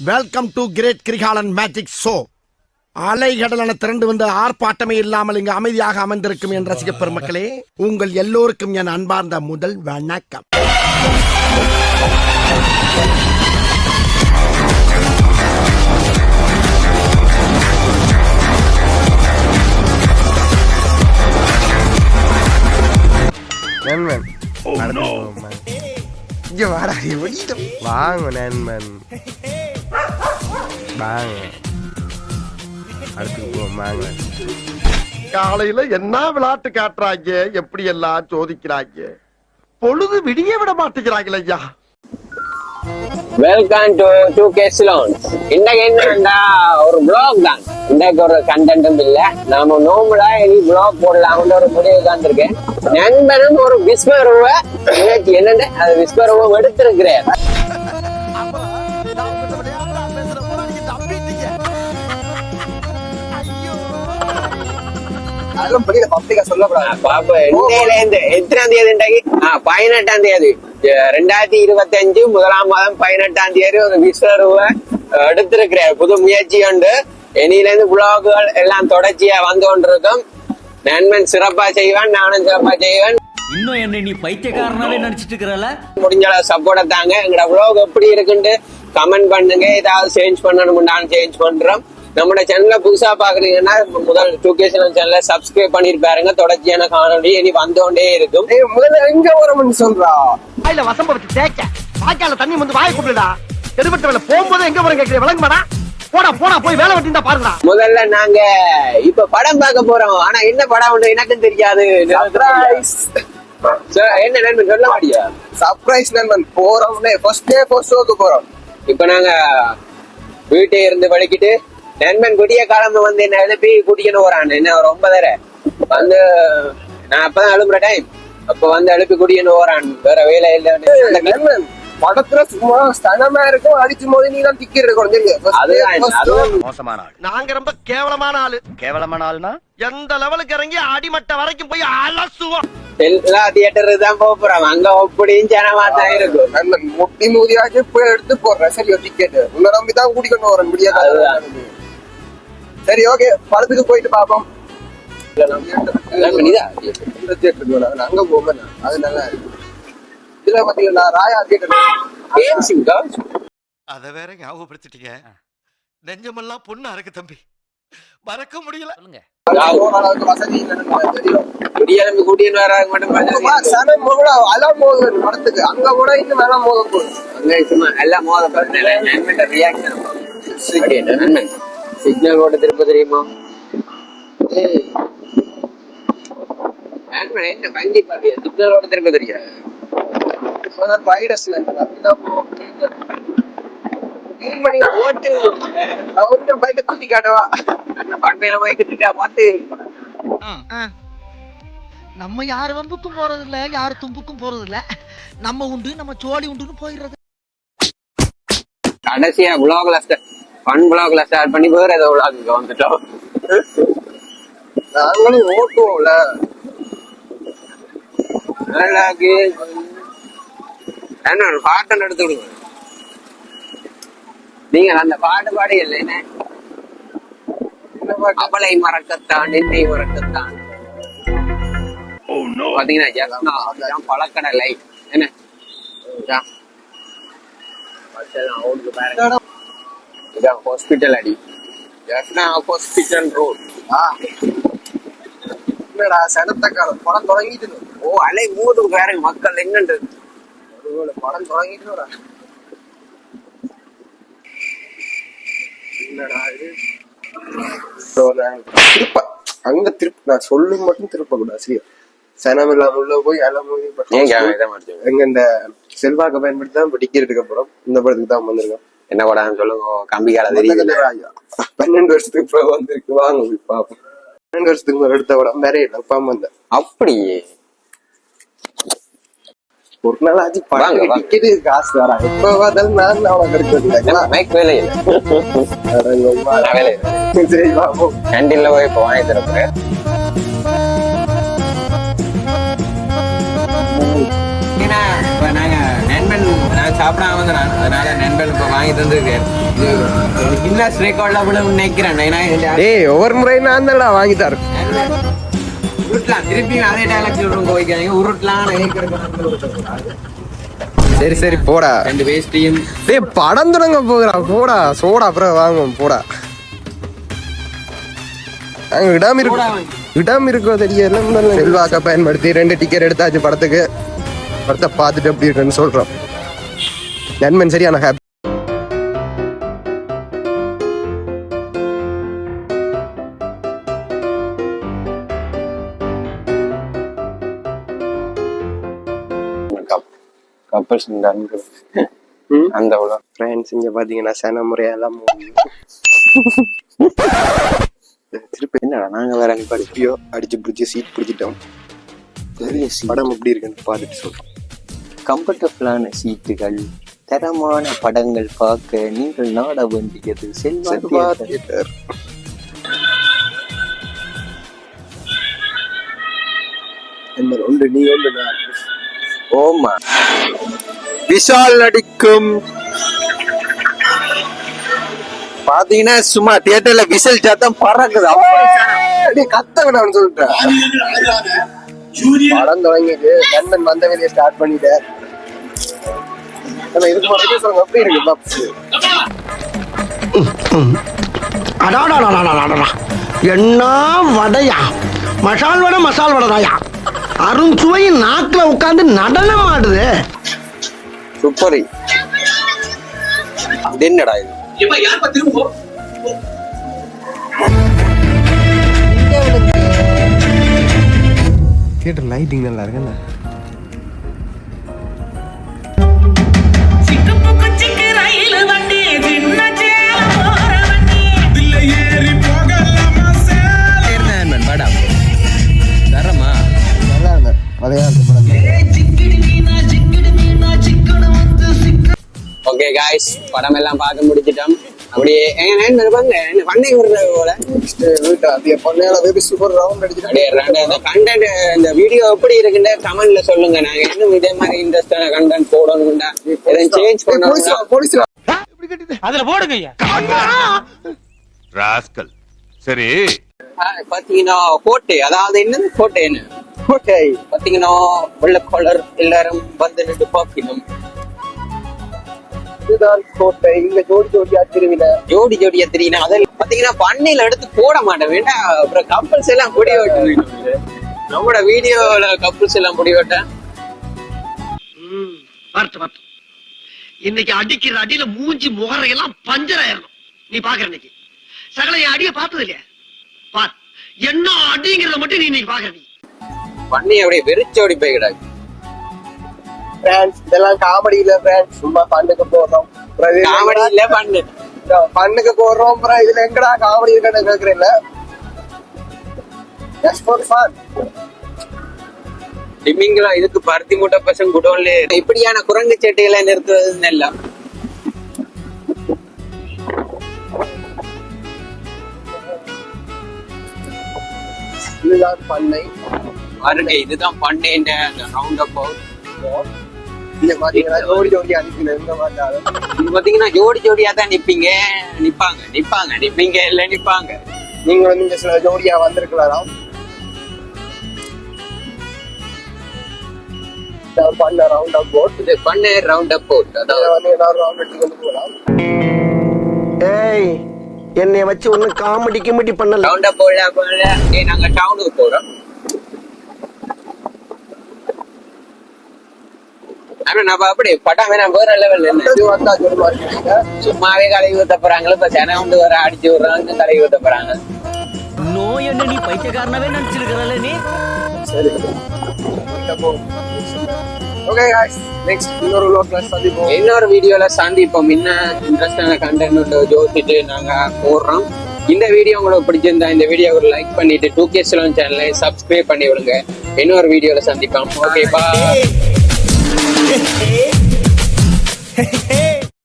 Welcome to great Kirikalan magic show. அலைகடலான திரண்டு வந்து ஆர்ப்பாட்டமே இல்லாமல் இங்கு அமைதியாக அமர்ந்திருக்கும் என் ரசிக பெருமக்களே, உங்கள் எல்லோருக்கும் என் அன்பார்ந்த முதல் வணக்கம். வாங்க நண்பன், வாங்க அடுத்துக்கு போவாங்க. காலையில என்ன விளையாட்டு காட்டுறாங்க, எப்படி எல்லாம் சோதிக்கிறாங்க, பொழுது விடிய விட மாட்டேங்கிறாங்களே ஐயா. Welcome to 2K Salons. இன்னைக்கு என்னன்னா ஒரு ப்ளாக் தான். இன்னைக்கு ஒரு கண்டென்ட்டும் இல்ல, நாம நோம்புல இனி ப்ளாக் போடலாம்னு ஒரு முடிவு காந்திருக்கேன். நண்பனும் ஒரு விஸ்வரூப இன்னைக்கு என்னன்னு அது விஸ்வரூபம் எடுத்திருக்கிறேன். எத்தனாம் தேதி 18ஆம் தேதி 2025 முதலாம் மாதம் 18ஆம் தேதி ஒரு விஸ்வரூப எடுத்திருக்கிறார். புது முயற்சி உண்டு. இனியில இருந்து புளாகுகள் எல்லாம் தொடர்ச்சியா வந்து கொண்டிருக்கும். நண்பன் சிறப்பா செய்வான், நானும் சிறப்பா செய்வேன். இன்னும் என்ன நீ பைத்தியக்காரனாவே நினைச்சிட்டு இருக்கிறல? முடிஞ்ச அளவு சப்போர்ட் தாங்க. எங்களோட புளாக் எப்படி இருக்குன்னு கமெண்ட் பண்ணுங்க. ஏதாவது சேஞ்ச் பண்ணணும், நானும் சேஞ்ச் பண்றோம். நம்மளோட சேனல்ல புதுசா பாக்குறீங்கன்னா முதல் 2K Salons சேனல்ல சப்ஸ்கிரைப் பண்ணிருப்பாருங்க. தொடர்ச்சியான காணொலி இனி வந்தோண்டே இருக்கும். முதல்ல எங்க வரணும்னு சொல்றா? வாயில வசம்ப வச்சு தேய்க்க, வாய்க்கால தண்ணி வந்து வாயை கூப்பிடுடா. எடுபட்ட வேலை போகும்போது எங்க வரும் கேட்கிறேன், விளங்குமாடா? போடா போடா, போய் வேலை வெட்டிந்தா பாருடா. முதல்ல நாங்க இப்ப படம் பார்க்க போறோம். ஆனா என்ன படம் எனக்கும் தெரியாது. என்ன நண்பன் சொல்ல மாட்டியா? சர்ப்ரைஸ் நண்பன். போறோம்னே ஃபர்ஸ்ட் டே ஃபர்ஸ்ட் ஷோக்கு போறோம். இப்ப நாங்க வீட்டை இருந்து படிக்கிட்டு நண்பன் குடிய காலம் வந்து என்ன எழுப்பி குடிக்கணும் போறான். என்ன ஒரு 9:30 வந்து நான் அப்பதான் எழுப்புற டைம். அப்ப வந்து எழுப்பி குடிக்கணும் போறான். வேற வேலை இல்லை. நண்பன் படத்துல சும்மா ஸ்தனமா இருக்கும், அடிச்சு போது நீ தான் திக்கி இருக்கும். அதுவும் மோசமான ஆள். நாங்க ரொம்ப கேவலமான ஆளு. கேவலமான ஆள்னா எந்த லெவலுக்கு இறங்கி அடிமட்ட வரைக்கும் போய் அலசுவோம். எல்லா தியேட்டருக்கு தான் போறோம். அங்க அப்படியும் ஜனமா தான் இருக்கும். நண்பன் முட்டி மூதியாச்சு போய் எடுத்து போடுறேன். சரி டிக்கெட் உன்னை நம்பி தான் கூட்டிக்கொண்டு வரேன். முடியாது. சரி ஓகே, படத்துக்கு போயிட்டு பாப்போம். அங்க போவேன், அது நல்லா இருக்கு. இதுல பாத்தீங்கன்னா ராயா தியேட்டர். அத வேற ஞாபகப்படுத்திட்டீங்க. நெஞ்சமெல்லாம் பொண்ணு அறக்கு தம்பி, மறக்க முடியல. சொல்லுங்க. வசதி தெரியும். குடியெலும்பு கூட்டின்னு வராது மட்டும் படத்துக்கு அங்க கூட இன்னும் வேலை மோத போகுது. சும்மா எல்லாம் மோத ரியாக்ஷன் சிக்னல் ஓட்ட திரும்ப தெரியுமா? என்ன வண்டி பாட்டியா சிக்னல் ஓட்ட திரும்ப தெரியாது. வைரஸ் ஓட்டு அவன் பைக்க குத்தி காட்டவா பண்பையில பைக்கிட்டா பார்த்து. நம்ம யாரு வம்புக்கும் போறது இல்ல, யாரு தும்புக்கும் போறது இல்ல. நம்ம உண்டு, நம்ம சோழி உண்டுன்னு போயிடுறது. கடைசியா பிளாக்ல ஸ்டார்ட் பண்ணி வேற ஏதோ விளாக்கு வந்துட்டோம். நாங்களும் ஓட்டுவோம்ல. என்ன பாட்டன் எடுத்து விடுங்க. நீங்க அந்த பாட்டு பாடி இல்லைன்னு அவளை மறக்கத்தான் என்னை மறக்கத்தான் பாத்தீங்கன்னா பழக்கடலை என்ன ஹாஸ்பிட்டல் அடி ஹாஸ்பிட்டல் ரோட். என்னடா சனத்த காலம் படம் தொடங்கிட்டு. ஓ அலை மூடு வேற மக்கள் எங்கன்றது படம் தொடங்கிட்டு. என்னடா இது திருப்ப அங்க திருப்ப நான் சொல்லும் மட்டும் திருப்ப கூடாது. சரியா? சனம் இல்லாம உள்ள போய் எங்க இந்த செல்வாக்க பயன்படுத்தி தான் இப்ப டிக்கெட் எடுக்க போறோம். இந்த படத்துக்கு தான் வந்திருக்கோம். என்ன படம் சொல்லுங்க. கம்பிகால தெரியுது. 12 வருஷத்துக்கு இப்ப வந்திருக்கு. வாங்க பாப்போம். 12 வருஷத்துக்கு எடுத்த படம் வேற இல்லை. வந்தேன் அப்படியே ஒரு நாள் ஆச்சு. டிக்கெட்டு காசு வரா எப்ப வந்தாலும் நான் அவன் வேலை இல்லை. சரி பாப்போம். கேண்டீன்ல போய் இப்போ வாங்கி தரப்போறேன். ஏன்னா நாங்க நண்பன் சாப்பிடாம வந்து நான் அதனால நண்பன் இப்போ வாங்கி தந்துருக்கேன். இது கின்னஸ் ரெக்கார்ட்ல கூட நினைக்கிறேன். ஏய் ஒவ்வொரு முறையும் நான் தான் வாங்கி தரேன். உருட்டலாம் திருப்பி அதே டைலாக் சொல்றோம் வைக்காங்க. உருட்டலாம் சரி சரி போடா. 2 வேஸ்டியும் டேய் படம் தொடங்க போகிறான் போடா. சோடா அப்புறம் வாங்குவோம் போடா. அங்க இடம் இருக்கோ தெரியல. செல்வாக்க பயன்படுத்தி 2 டிக்கெட் எடுத்தாச்சு படத்துக்கு. படத்தை பார்த்துட்டு எப்படி இருக்குன்னு சொல்றோம். நண்பன் சரியான ஹாப்பி. கப்பல்ஸ் அந்த ஃப்ரெண்ட்ஸ் இங்க பாத்தீங்கன்னா சன முறையெல்லாம் திருப்பி என்னடா நாங்க வேற அங்க படிப்பியோ அடிச்சு பிடிச்சி சீட் பிடிச்சிட்டோம். படம் எப்படி இருக்குன்னு பார்த்துட்டு சொல்றோம். கம்ஃபர்டபுளான சீட்டுகள், தரமான படங்கள் பார்க்க நீங்கள் நாட வேண்டியது செல்வா தியேட்டர். ஒன்று நீ ஒன்று நான். ஓமா விஷால் நடிக்கும் பாத்தீங்கன்னா சும்மா தியேட்டர்ல விசில் சத்தம் பறக்குது. கத்த வேணாம்னு சொல்லிட்டேன். படம் தொடங்கிட்டு நண்பன் வந்த வேலையை ஸ்டார்ட் பண்ணிட்டேன். இதுக்கு மட்டும் சொல்லுங்க எப்படி இருக்கு பாப்ஸ்? என்ன வடையா, மசால் வடைதாயா, அருண்சுவை நாக்குல உட்கார்ந்து நடனம் ஆடுது. சூப்பர். என்னடா இது? தியேட்டர் லைட்டிங் நல்லா இருக்குல்ல? ஓகே காய்ஸ், படம் எல்லாம் பார்த்து முடிச்சிட்டோம். அப்படியே பண்ணை போல கண்டென்ட் இந்த வீடியோ எப்படி இருக்குன்னு கமெண்ட்ல சொல்லுங்க. நாங்க இன்னும் இதே மாதிரி இன்ட்ரெஸ்டான கண்டென்ட் போடணும்டா, சேஞ்ச் பண்ணணும். அதுல போடுங்க. ராஸ்கல். சரி பாத்தீங்கன்னா கோட்டை, அதாவது என்னது கோட்டை, என்ன கோட்டை பாத்தீங்கன்னா வெள்ளை கலர் எல்லாரும் வந்து நின்று பார்க்கணும். கோட்டை இங்க ஜோடி ஜோடியா தெரியும். அதில் பாத்தீங்கன்னா பண்ணையில எடுத்து போட மாட்டேன் வேண்டாம். அப்புறம் கப்பல்ஸ் எல்லாம் பொடி வெட்டணும். நம்மளோட வீடியோல கப்பல்ஸ் எல்லாம் பொடி வெட்டேன். இன்னைக்கு அடிக்கிற அடியில மூஞ்சி முகரையெல்லாம் பஞ்சர் ஆயிரணும். நீ பாக்குற இன்னைக்கு சகல என் அடிய பார்த்தது இல்லையா? பார் என்ன அடிங்கிறத மட்டும் நீ இன்னைக்கு பாக்குற. நீ பண்ணி அப்படியே வெறிச்சோடி போய் கிடாது. இதெல்லாம் காமெடி இல்ல ஃப்ரெண்ட்ஸ், சும்மா பண்ணுக்கு போடுறோம். காமெடி இல்ல பண்ணுக்கு போடுறோம். அப்புறம் இதுல எங்கடா காமெடி இருக்குன்னு கேக்குறேன்ல. Just for fun. டிமிங்களா இதுக்கு பருத்தி மூட்டை பசங்க குடோன்ல இப்படியான குரங்கு சேட்டைகளை நிறுத்துறது எல்லாம். இதுதான் பண்ணை பாருங்க, இதுதான் பண்ணை. ரவுண்ட் அப் இங்க பாத்தீங்கன்னா ஜோடி ஜோடி அனுப்பின எங்க மாட்டாலும் இது பாத்தீங்கன்னா ஜோடி ஜோடியா தான் நிப்பீங்க இல்ல நிப்பாங்க. நீங்க வந்து இங்க சில ஜோடியா வந்திருக்கலாம். பண்ண ரவுண்ட் அப் போட், இது பண்ண ரவுண்ட் அப் போட். அதாவது வந்து எல்லாரும் ரவுண்ட் அடிச்சு கொண்டு போகலாம். ஏய் என்னைய வச்சு ஒண்ணு காமெடி கிமெடி பண்ணல. ரவுண்ட் அப் போட நாங்க டவுனுக்கு போறோம். நம்ம அப்படி படம் வேணா வேற லெவல் சும்மாவே கலை ஊத்த போறாங்க. இப்ப செனவுண்டு வர அடிச்சு விடுறாங்க, கலை ஊத்த போறாங்க. நோய் என்ன நீ பைத்தியக்காரனாவே நினைச்சிருக்கிறல்ல நீ? சரி ஓகே गाइस, நெக்ஸ்ட் இன்னொரு வீடியோல சந்திப்போம். இன்னும் இன்ட்ரெஸ்டான கண்டென்ட் ஜோசிட்டு நாங்க போடுறோம். இந்த வீடியோ உங்களுக்கு பிடிச்சிருந்தா இந்த வீடியோ ஒரு லைக் பண்ணிட்டு 2K Salon சேனலை சப்ஸ்கிரைப் பண்ணி விடுங்க. இன்னொரு வீடியோல சந்திப்போம். Okay bye.